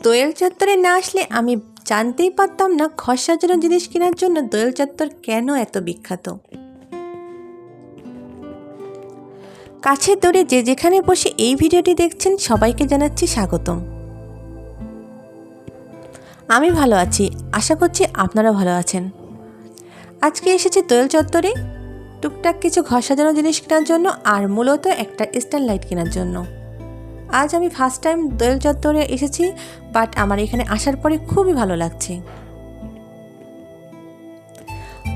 দোয়েল চত্বরে না আসলে আমি জানতেই পারতাম না ঘর সাজানোর জিনিস কেনার জন্য দোয়েল চত্বর কেন এত বিখ্যাত। কাছের দূরে যে যেখানে বসে এই ভিডিওটি দেখছেন সবাইকে জানাচ্ছি স্বাগতম। আমি ভালো আছি, আশা করছি আপনারা ভালো আছেন। আজকে এসেছি দোয়েল চত্বরে টুকটাক কিছু ঘর সাজানোর জিনিস কেনার জন্য আর মূলত একটা স্ট্যান্ড লাইট কেনার জন্য। আজ আমি ফার্স্ট টাইম দোয়েল চত্বরে এসেছি, বাট আমার এখানে আসার পরে খুবই ভালো লাগছে।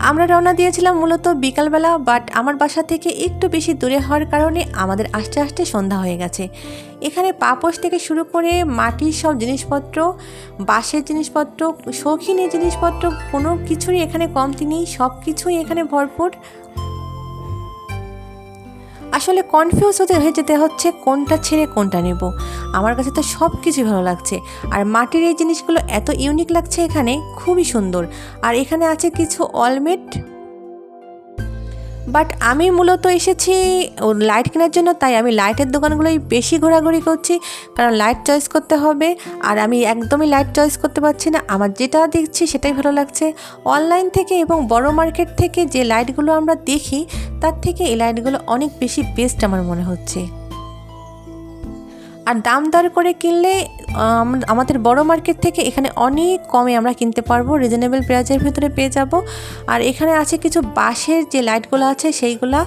আমরা রওনা দিয়েছিলাম মূলত বিকালবেলা, বাট আমার বাসা থেকে একটু বেশি দূরে হওয়ার কারণে আমাদের আস্তে আস্তে সন্ধ্যা হয়ে গেছে। এখানে পাপোশ থেকে শুরু করে মাটির সব জিনিসপত্র, বাঁশের জিনিসপত্র, শৌখিনী জিনিসপত্র, কোনো কিছুরই এখানে কমতি নেই, সব কিছুই এখানে ভরপুর। আসলে কনফিউজ হয়ে যেতে হচ্ছে কোনটা ছেড়ে কোনটা নেব। আমার কাছে তো সব কিছুই ভালো লাগছে, আর মাটির এই জিনিসগুলো এত ইউনিক লাগছে এখানে, খুবই সুন্দর। আর এখানে আছে কিছু অলমেট, বাট আমি মূলত এসেছি লাইট কেনার জন্য, তাই আমি লাইটের দোকানগুলোই বেশি ঘোরাঘুরি করছি, কারণ লাইট চয়েস করতে হবে। আর আমি একদমই লাইট চয়েস করতে পারছি না, আমার যেটা দেখছি সেটাই ভালো লাগছে। অনলাইন থেকে এবং বড় মার্কেট থেকে যে লাইটগুলো আমরা দেখি তার থেকে এই লাইটগুলো অনেক বেশি বেস্ট আমার মনে হচ্ছে। আর দাম দর করে কিনলে আমাদের বড় মার্কেট থেকে এখানে অনেক কমে আমরা কিনতে পারবো, রিজনেবল প্রাইসের ভিতরে পেয়ে যাব। আর এখানে আছে কিছু বাঁশের যে লাইটগুলো আছে সেইগুলা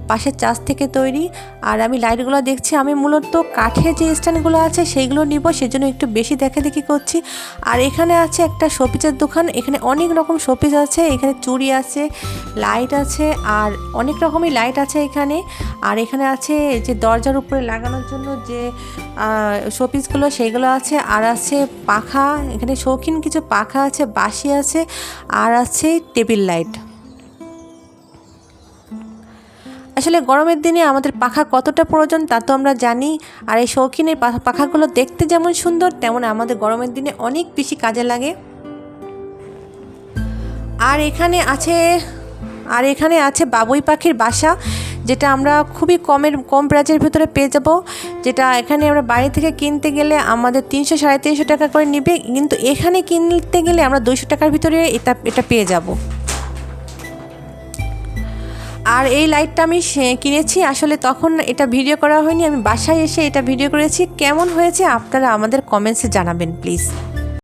বাঁশের চাষ থেকে তৈরি। আর আমি লাইটগুলো দেখছি, আমি মূলত কাঠের যে স্ট্যান্ডগুলো আছে সেইগুলো নিব, সেজন্য একটু বেশি দেখি করছি। আর এখানে আছে একটা শোপিসের দোকান, এখানে অনেক রকম শোপিস আছে, এখানে চুড়ি আছে, লাইট আছে, আর অনেক রকমই লাইট আছে এখানে। আর এখানে আছে যে দরজার উপরে লাগানোর জন্য যে শোপিসগুলো সেইগুলো আছে, আর আছে পাখা, এখানে শৌখিন কিছু পাখা আছে, বাঁশি আছে, আর আছে টেবিল লাইট। আসলে গরমের দিনে আমাদের পাখা কতটা প্রয়োজন তা তো আমরা জানি, আর এই শৌখিনের পাখাগুলো দেখতে যেমন সুন্দর তেমন আমাদের গরমের দিনে অনেক বেশি কাজে লাগে। আর এখানে আছে বাবুই পাখির বাসা, যেটা আমরা খুবই কম প্রাইসের ভিতরে পেয়ে যাব, যেটা এখানে আমরা বাইরে থেকে কিনতে গেলে আমাদের 300-350 টাকা করে নেবে, কিন্তু এখানে কিনতে গেলে আমরা 200 টাকার ভিতরে এটা পেয়ে যাব। আর এই লাইটটা আমি কিনেছি, আসলে তখন এটা ভিডিও করা হয়নি, আমি বাসায় এসে এটা ভিডিও করেছি। কেমন হয়েছে আপনারা আমাদের কমেন্টসে জানাবেন প্লিজ।